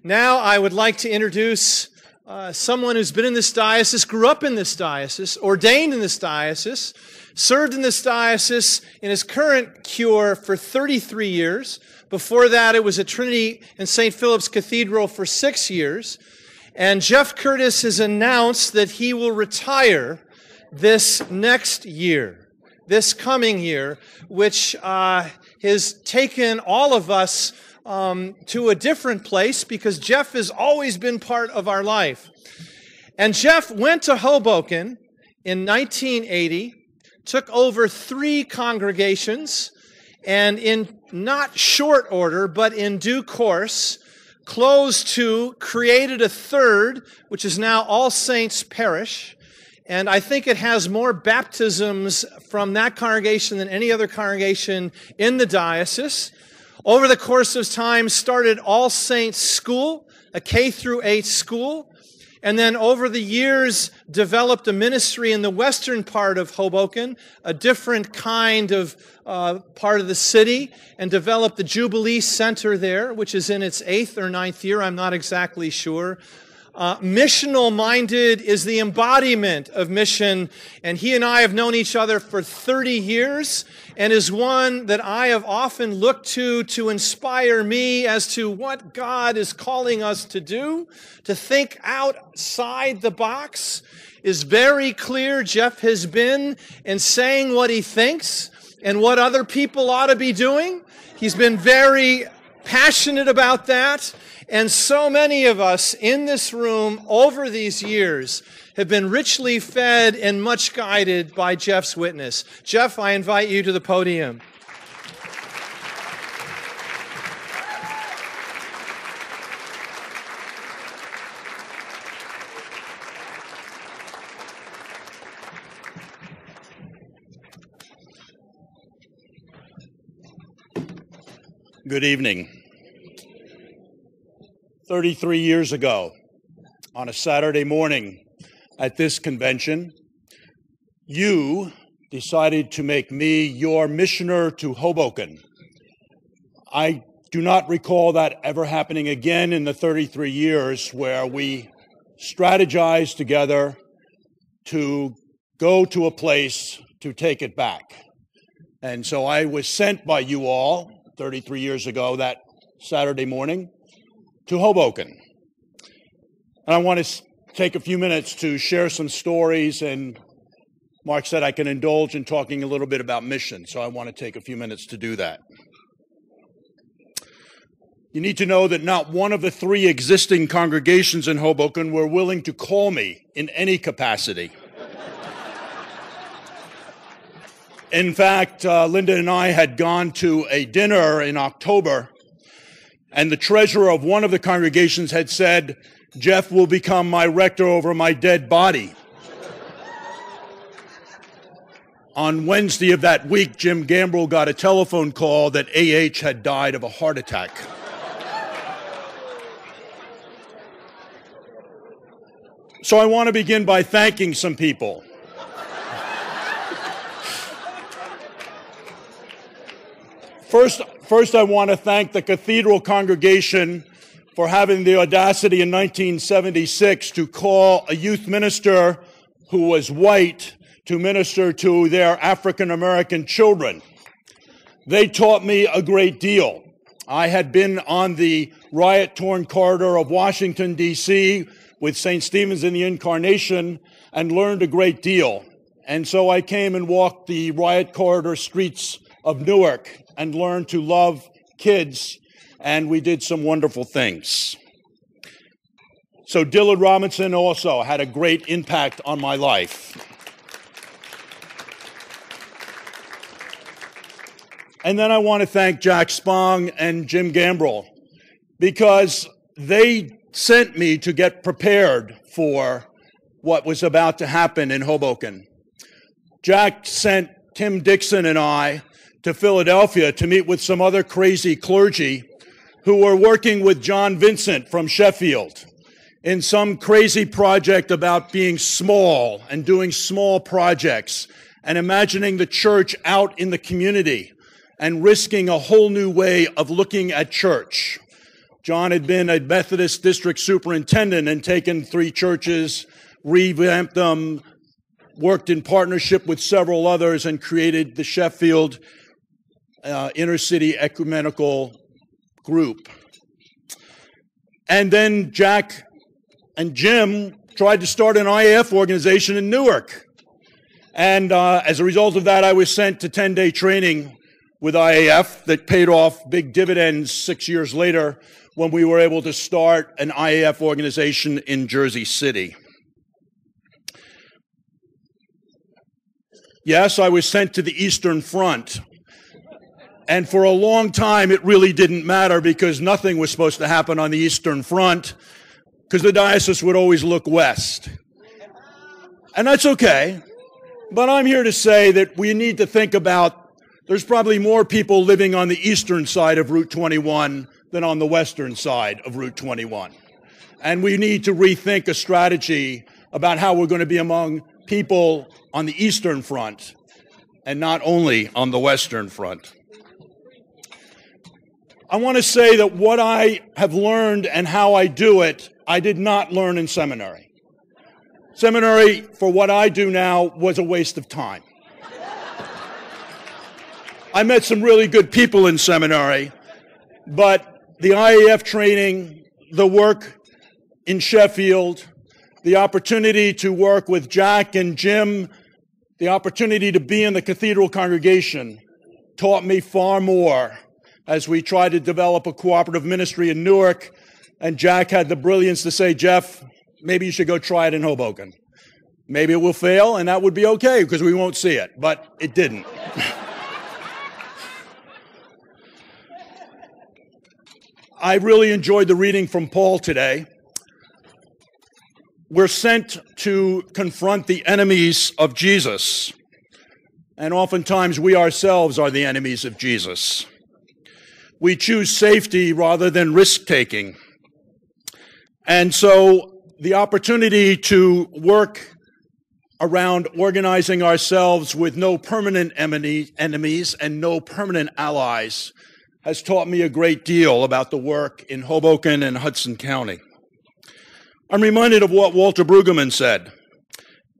Now I would like to introduce someone who's been in this diocese, grew up in this diocese, ordained in this diocese, served in this diocese in his current cure for 33 years. Before that, it was at Trinity and St. Philip's Cathedral for 6 years. And Geoff Curtis has announced that he will retire this next year, this coming year, which has taken all of us to a different place because Geoff has always been part of our life. And Geoff went to Hoboken in 1980, took over 3 congregations, and in not short order, but in due course, closed 2, created a 3rd, which is now All Saints Parish. And I think it has more baptisms from that congregation than any other congregation in the diocese. Over the course of time, started All Saints School, a K through 8 school, and then over the years developed a ministry in the western part of Hoboken, a different kind of part of the city, and developed the Jubilee Center there, which is in its 8th or 9th year, I'm not exactly sure. Missional-minded is the embodiment of mission, and he and I have known each other for 30 years, and is one that I have often looked to inspire me as to what God is calling us to do, to think outside the box. Is very clear. Geoff has been in saying what he thinks and what other people ought to be doing. He's been very passionate about that. And so many of us in this room over these years have been richly fed and much guided by Geoff's witness. Geoff, I invite you to the podium. Good evening. 33 years ago, on a Saturday morning at this convention, you decided to make me your missioner to Hoboken. I do not recall that ever happening again in the 33 years where we strategized together to go to a place to take it back. And so I was sent by you all 33 years ago that Saturday morning to Hoboken. And I want to take a few minutes to share some stories, and Mark said I can indulge in talking a little bit about mission, so I want to take a few minutes to do that. You need to know that not one of the 3 existing congregations in Hoboken were willing to call me in any capacity. In fact, Linda and I had gone to a dinner in October, and the treasurer of one of the congregations had said, "Geoff will become my rector over my dead body." On Wednesday of that week, Jim Gambrell got a telephone call that A.H. had died of a heart attack. So I want to begin by thanking some people. First, I want to thank the Cathedral congregation for having the audacity in 1976 to call a youth minister who was white to minister to their African-American children. They taught me a great deal. I had been on the riot-torn corridor of Washington, D.C. with St. Stephen's in the Incarnation and learned a great deal. And so I came and walked the riot corridor streets of Newark and learned to love kids, and we did some wonderful things. So Dillard Robinson also had a great impact on my life. And then I want to thank Jack Spong and Jim Gambrell, because they sent me to get prepared for what was about to happen in Hoboken. Jack sent Tim Dixon and I to Philadelphia to meet with some other crazy clergy who were working with John Vincent from Sheffield in some crazy project about being small and doing small projects and imagining the church out in the community and risking a whole new way of looking at church. John had been a Methodist district superintendent and taken 3 churches, revamped them, worked in partnership with several others, and created the Sheffield Inner City Ecumenical Group. And then Jack and Jim tried to start an IAF organization in Newark. And as a result of that, I was sent to 10-day training with IAF that paid off big dividends 6 years later when we were able to start an IAF organization in Jersey City. Yes, I was sent to the Eastern Front. And for a long time, it really didn't matter because nothing was supposed to happen on the Eastern Front because the diocese would always look west. And that's okay. But I'm here to say that we need to think about there's probably more people living on the eastern side of Route 21 than on the western side of Route 21. And we need to rethink a strategy about how we're going to be among people on the Eastern Front and not only on the Western Front. I want to say that what I have learned and how I do it, I did not learn in seminary. Seminary, for what I do now, was a waste of time. I met some really good people in seminary, but the IAF training, the work in Sheffield, the opportunity to work with Jack and Jim, the opportunity to be in the cathedral congregation taught me far more as we tried to develop a cooperative ministry in Newark, and Jack had the brilliance to say, Geoff, maybe you should go try it in Hoboken. Maybe it will fail, and that would be okay because we won't see it, but it didn't. I really enjoyed the reading from Paul today. We're sent to confront the enemies of Jesus, and oftentimes we ourselves are the enemies of Jesus. We choose safety rather than risk-taking. And so the opportunity to work around organizing ourselves with no permanent enemies and no permanent allies has taught me a great deal about the work in Hoboken and Hudson County. I'm reminded of what Walter Brueggemann said.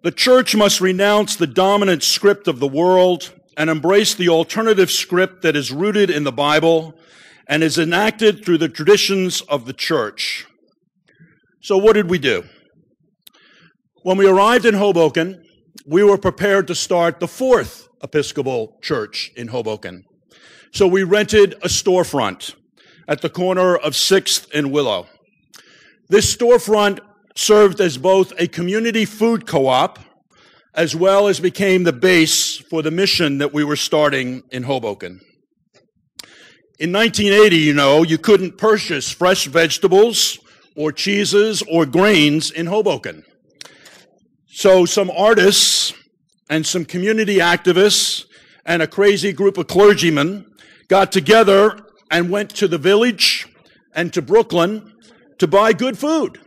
The church must renounce the dominant script of the world and embrace the alternative script that is rooted in the Bible and is enacted through the traditions of the church. So what did we do? When we arrived in Hoboken, we were prepared to start the 4th Episcopal church in Hoboken. So we rented a storefront at the corner of 6th and Willow. This storefront served as both a community food co-op as well as became the base for the mission that we were starting in Hoboken. In 1980, you couldn't purchase fresh vegetables or cheeses or grains in Hoboken. So some artists and some community activists and a crazy group of clergymen got together and went to the village and to Brooklyn to buy good food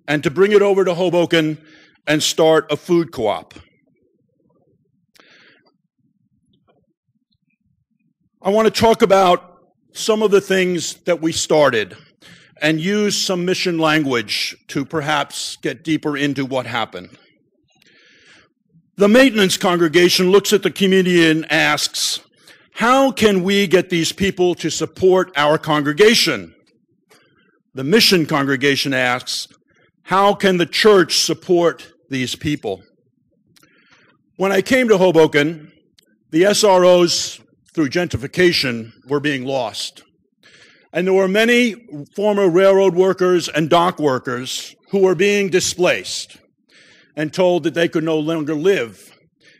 and to bring it over to Hoboken and start a food co-op. I want to talk about some of the things that we started and use some mission language to perhaps get deeper into what happened. The maintenance congregation looks at the community and asks, how can we get these people to support our congregation? The mission congregation asks, how can the church support these people? When I came to Hoboken, the SROs, through gentrification, were being lost. And there were many former railroad workers and dock workers who were being displaced and told that they could no longer live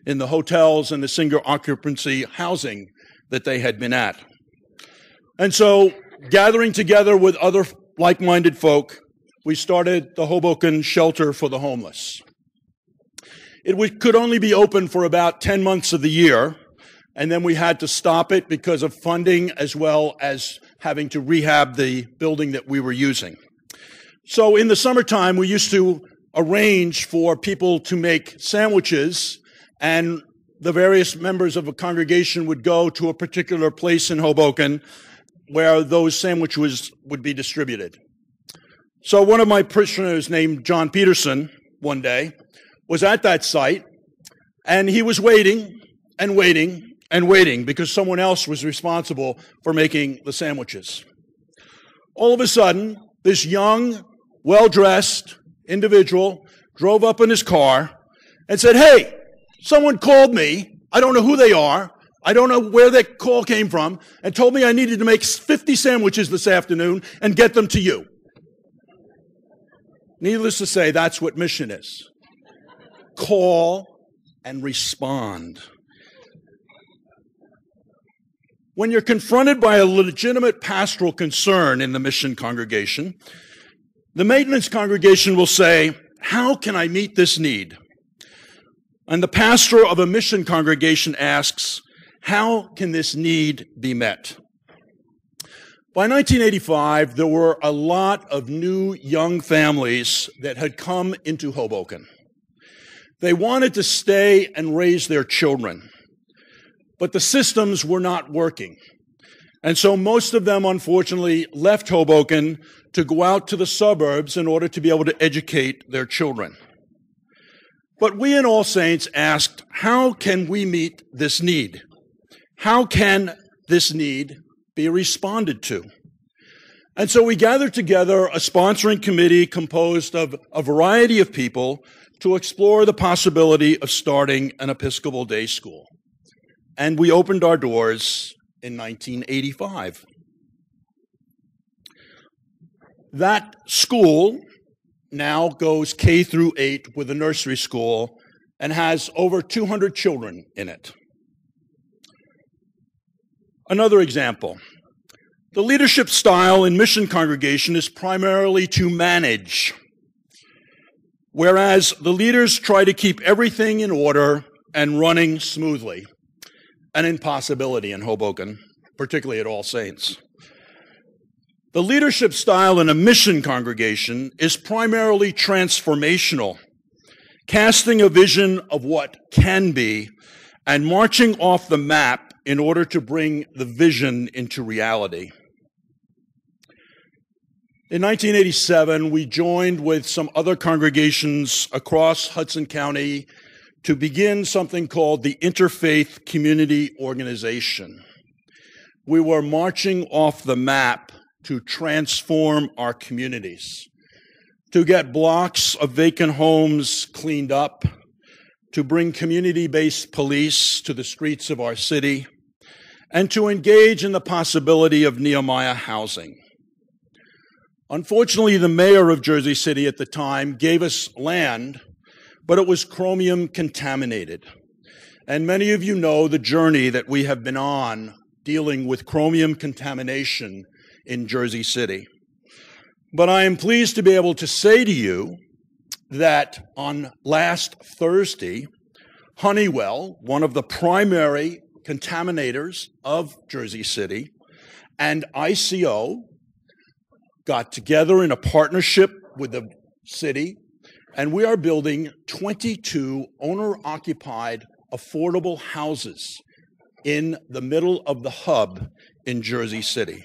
in the hotels and the single occupancy housing that they had been at. And so, gathering together with other like-minded folk, we started the Hoboken Shelter for the Homeless. It could only be open for about 10 months of the year, and then we had to stop it because of funding as well as having to rehab the building that we were using. So in the summertime, we used to arrange for people to make sandwiches, and the various members of a congregation would go to a particular place in Hoboken, where those sandwiches would be distributed. So one of my parishioners named John Peterson one day was at that site, and he was waiting and waiting and waiting because someone else was responsible for making the sandwiches. All of a sudden, this young, well-dressed individual drove up in his car and said, "Hey, someone called me. I don't know who they are. I don't know where that call came from, and told me I needed to make 50 sandwiches this afternoon and get them to you." Needless to say, that's what mission is. Call and respond. When you're confronted by a legitimate pastoral concern in the mission congregation, the maintenance congregation will say, "How can I meet this need?" And the pastor of a mission congregation asks, "How can this need be met?" By 1985, there were a lot of new young families that had come into Hoboken. They wanted to stay and raise their children, but the systems were not working. And so most of them, unfortunately, left Hoboken to go out to the suburbs in order to be able to educate their children. But we in All Saints asked, how can we meet this need? How can this need be responded to? And so we gathered together a sponsoring committee composed of a variety of people to explore the possibility of starting an Episcopal day school. And we opened our doors in 1985. That school now goes K through 8 with a nursery school and has over 200 children in it. Another example, the leadership style in mission congregation is primarily to manage, whereas the leaders try to keep everything in order and running smoothly, an impossibility in Hoboken, particularly at All Saints. The leadership style in a mission congregation is primarily transformational, casting a vision of what can be and marching off the map in order to bring the vision into reality. In 1987, we joined with some other congregations across Hudson County to begin something called the Interfaith Community Organization. We were marching off the map to transform our communities, to get blocks of vacant homes cleaned up, to bring community-based police to the streets of our city, and to engage in the possibility of Nehemiah housing. Unfortunately, the mayor of Jersey City at the time gave us land, but it was chromium contaminated. And many of you know the journey that we have been on dealing with chromium contamination in Jersey City. But I am pleased to be able to say to you that on last Thursday, Honeywell, one of the primary contaminators of Jersey City, and ICO got together in a partnership with the city, and we are building 22 owner-occupied affordable houses in the middle of the hub in Jersey City.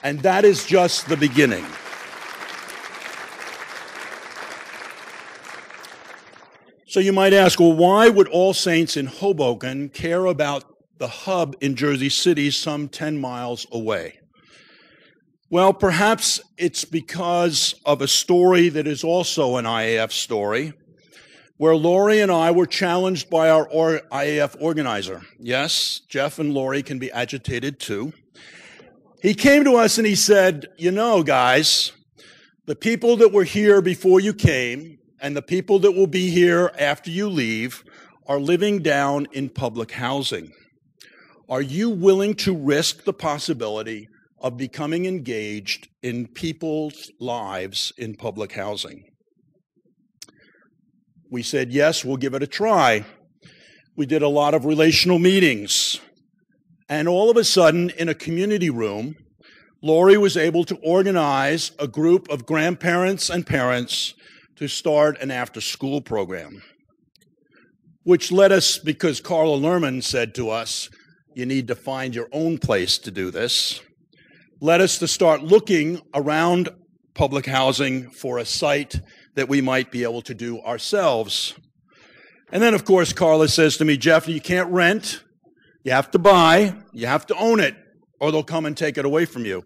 And that is just the beginning. So you might ask, well, why would All Saints in Hoboken care about the hub in Jersey City some 10 miles away? Well, perhaps it's because of a story that is also an IAF story, where Lori and I were challenged by our IAF organizer. Yes, Geoff and Lori can be agitated too. He came to us and he said, you know, guys, the people that were here before you came and the people that will be here after you leave are living down in public housing. Are you willing to risk the possibility of becoming engaged in people's lives in public housing? We said, yes, we'll give it a try. We did a lot of relational meetings. And all of a sudden, in a community room, Lori was able to organize a group of grandparents and parents to start an after-school program, which led us, because Carla Lerman said to us, you need to find your own place to do this. led us to start looking around public housing for a site that we might be able to do ourselves. And then, of course, Carla says to me, Geoff, you can't rent, you have to buy, you have to own it, or they'll come and take it away from you.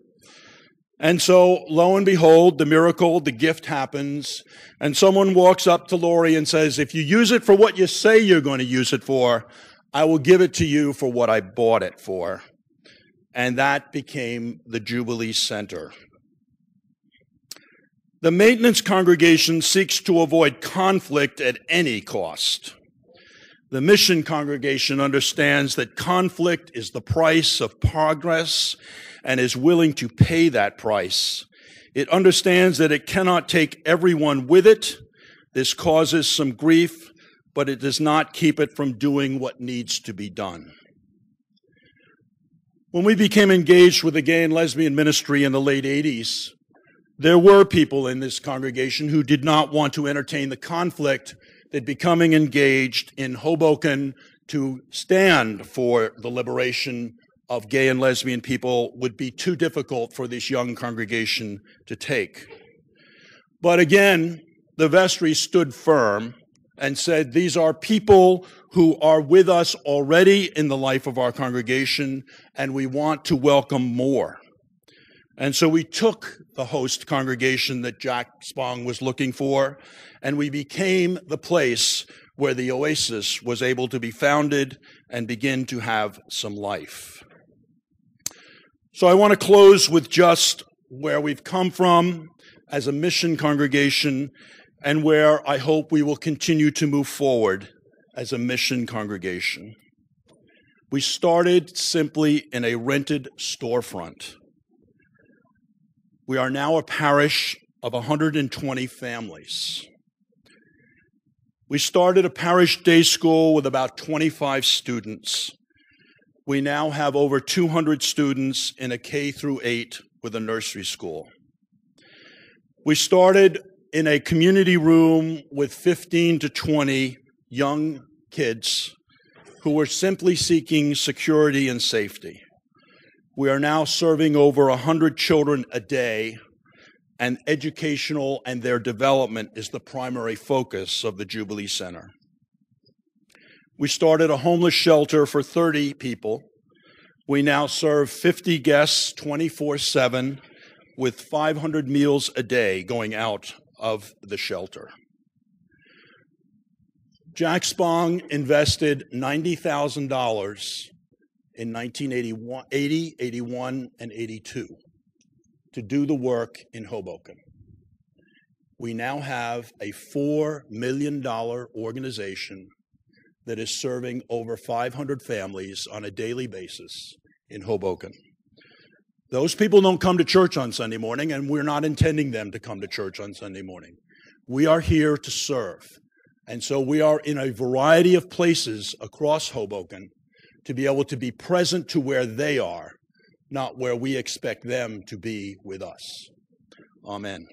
And so, lo and behold, the miracle, the gift happens, and someone walks up to Lori and says, if you use it for what you say you're going to use it for, I will give it to you for what I bought it for. And that became the Jubilee Center. The maintenance congregation seeks to avoid conflict at any cost. The mission congregation understands that conflict is the price of progress and is willing to pay that price. It understands that it cannot take everyone with it. This causes some grief, but it does not keep it from doing what needs to be done. When we became engaged with the gay and lesbian ministry in the late 80s, there were people in this congregation who did not want to entertain the conflict that becoming engaged in Hoboken to stand for the liberation of gay and lesbian people would be too difficult for this young congregation to take. But again, the vestry stood firm and said, these are people who are with us already in the life of our congregation, and we want to welcome more. And so we took the host congregation that Jack Spong was looking for, and we became the place where the Oasis was able to be founded and begin to have some life. So I want to close with just where we've come from as a mission congregation and where I hope we will continue to move forward as a mission congregation. We started simply in a rented storefront. We are now a parish of 120 families. We started a parish day school with about 25 students. We now have over 200 students in a K-8 with a nursery school. We started in a community room with 15 to 20 young kids who were simply seeking security and safety. We are now serving over 100 children a day, and educational and their development is the primary focus of the Jubilee Center. We started a homeless shelter for 30 people. We now serve 50 guests 24/7 with 500 meals a day going out of the shelter. Jack Spong invested $90,000 in 1980, 81, and 82 to do the work in Hoboken. We now have a $4 million organization that is serving over 500 families on a daily basis in Hoboken. Those people don't come to church on Sunday morning, and we're not intending them to come to church on Sunday morning. We are here to serve. And so we are in a variety of places across Hoboken to be able to be present to where they are, not where we expect them to be with us. Amen.